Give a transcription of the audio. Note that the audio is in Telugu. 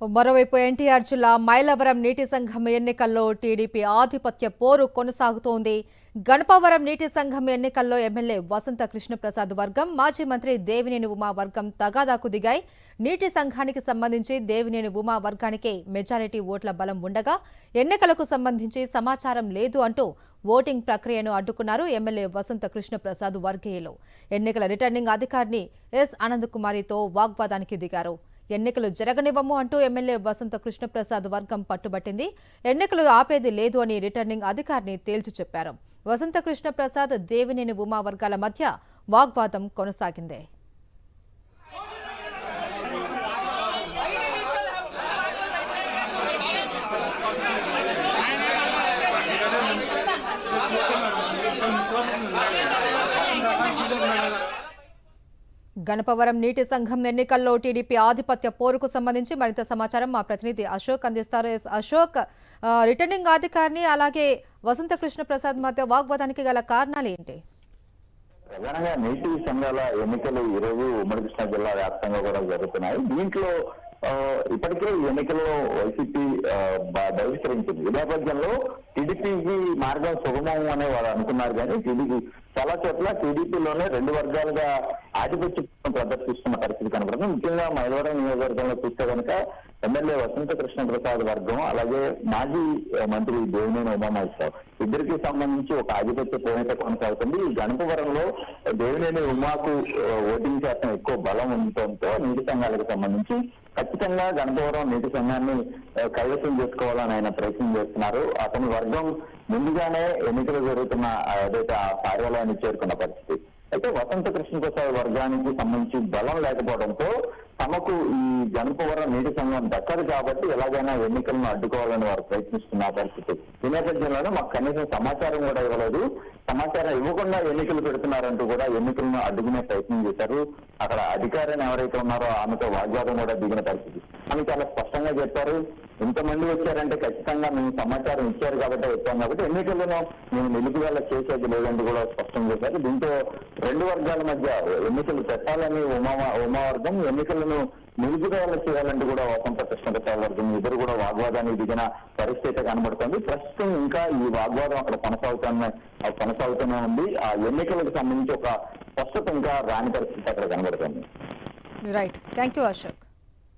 మరోవైపు ఎన్టీఆర్ జిల్లా మైలవరం నీటి సంఘం ఎన్నికల్లో టీడీపీ ఆధిపత్య పోరు కొనసాగుతోంది. గణపవరం నీటి సంఘం ఎన్నికల్లో ఎమ్మెల్యే వసంత కృష్ణప్రసాద్ వర్గం, మాజీ మంత్రి దేవినేని ఉమా వర్గం తగాదాకు దిగాయి. నీటి సంఘానికి సంబంధించి దేవినేని ఉమా వర్గానికి మెజారిటీ ఓట్ల బలం ఉండగా ఎన్నికలకు సంబంధించి సమాచారం లేదు అంటూ ఓటింగ్ ప్రక్రియను అడ్డుకున్నారు ఎమ్మెల్యే వసంత కృష్ణప్రసాద్ వర్గీయులు. ఎన్నికల రిటర్నింగ్ అధికారిని ఎస్ ఆనందకుమారితో వాగ్వాదానికి దిగారు. ఎన్నికలు జరగనివ్వము అంటూ ఎమ్మెల్యే వసంత కృష్ణప్రసాద్ వర్గం పట్టుబట్టింది. ఎన్నికలు ఆపేది లేదు అని రిటర్నింగ్ అధికారిని తేల్చి చెప్పారు. వసంత కృష్ణప్రసాద్, దేవినేని ఉమా వర్గాల మధ్య వాగ్వాదం కొనసాగింది. గణపవరం నీటి సంఘం ఎన్నికల్లో టీడీపీ ఆధిపత్య పోరుకు సంబంధించి మరింత సమాచారం మా ప్రతినిధి అశోక్ అందిస్తారు. అశోక్, రిటర్నింగ్ అధికారిని అలాగే వసంత కృష్ణప్రసాద్ మధ్య వాగ్వాదానికి గల కారణాలు ఏంటి? ప్రధానంగా నీటి సంఘాల ఎన్నికలు ఈ రోజు ఉమ్మడి కృష్ణా జిల్లా వ్యాప్తంగా కూడా జరుగుతున్నాయి. దీంట్లో ఇప్పటికే ఎన్నికల్లో వైసీపీ బహిష్కరించింది. ఈ నేపథ్యంలో టీడీపీకి మార్గం సుగమం అనే వాళ్ళు అనుకున్నారు, కానీ టీడీపీ చాలా చోట్ల టీడీపీలోనే రెండు వర్గాలుగా ఆధిపత్యం ప్రదర్శిస్తున్న పరిస్థితి కనబడుతుంది. ముఖ్యంగా మైలవరం నియోజకవర్గంలో చూస్తే కనుక ఎమ్మెల్యే వసంత కృష్ణప్రసాద్ వర్గం, అలాగే మాజీ మంత్రి దేవినేని ఉమామహేశ్వరరావు ఇద్దరికి సంబంధించి ఒక ఆధిపత్య పోరాట కొనసాగుతుంది. ఈ గణపవరంలో దేవినేని ఉమాకు ఓటింగ్ శాతం ఎక్కువ బలం ఉండటంతో నీటి సంఘాలకు సంబంధించి ఖచ్చితంగా గణపవరం నీటి సంఘాన్ని కైవసం చేసుకోవాలని ఆయన ప్రయత్నం చేస్తున్నారు. అతని వర్గం ముందుగానే ఎన్నికలు జరుగుతున్న ఏదైతే ఆ కార్యాలయాన్ని చేరుకున్న పరిస్థితి. అయితే వసంత కృష్ణప్రసాద్ వర్గానికి సంబంధించి బలం లేకపోవడంతో తమకు ఈ గణపవరం నీటి సంఘం దక్కదు కాబట్టి ఎలాగైనా ఎన్నికలను అడ్డుకోవాలని వారు ప్రయత్నిస్తున్న పరిస్థితి. ఈ నేపథ్యంలోనే మాకు కనీసం సమాచారం కూడా ఇవ్వలేదు, సమాచారం ఇవ్వకుండా ఎన్నికలు పెడుతున్నారంటూ కూడా ఎన్నికలను అడ్డుకునే ప్రయత్నం చేశారు. అక్కడ అధికారిని ఎవరైతే ఉన్నారో ఆమెతో వాగ్వాదం కూడా దిగిన పరిస్థితి. ఆమె చాలా స్పష్టంగా చెప్పారు, ఇంతమంది వచ్చారంటే ఖచ్చితంగా మేము సమాచారం ఇచ్చారు కాబట్టి వచ్చాం, కాబట్టి ఎన్నికలను మేము నిలుపుదల చేసేది లేదంటూ కూడా స్పష్టం చేశారు. దీంతో రెండు వర్గాల మధ్య ఎన్నికలు పెట్టాలని ఉమా వర్గం, ఎన్నికలను నిలుపుదల చేయాలంటూ కూడా వసంత కృష్ణప్రసాద్ వర్గం ఇద్దరు కూడా వాగ్వాదానికి దిగిన పరిస్థితి కనబడుతుంది. ప్రస్తుతం ఇంకా ఈ వాగ్వాదం అక్కడ కొనసాగుతూనే ఉంది. ఆ ఎన్నికలకు సంబంధించి ఒక స్పష్టత ఇంకా రాని పరిస్థితి అక్కడ కనబడుతుంది. Right, thank you Ashok.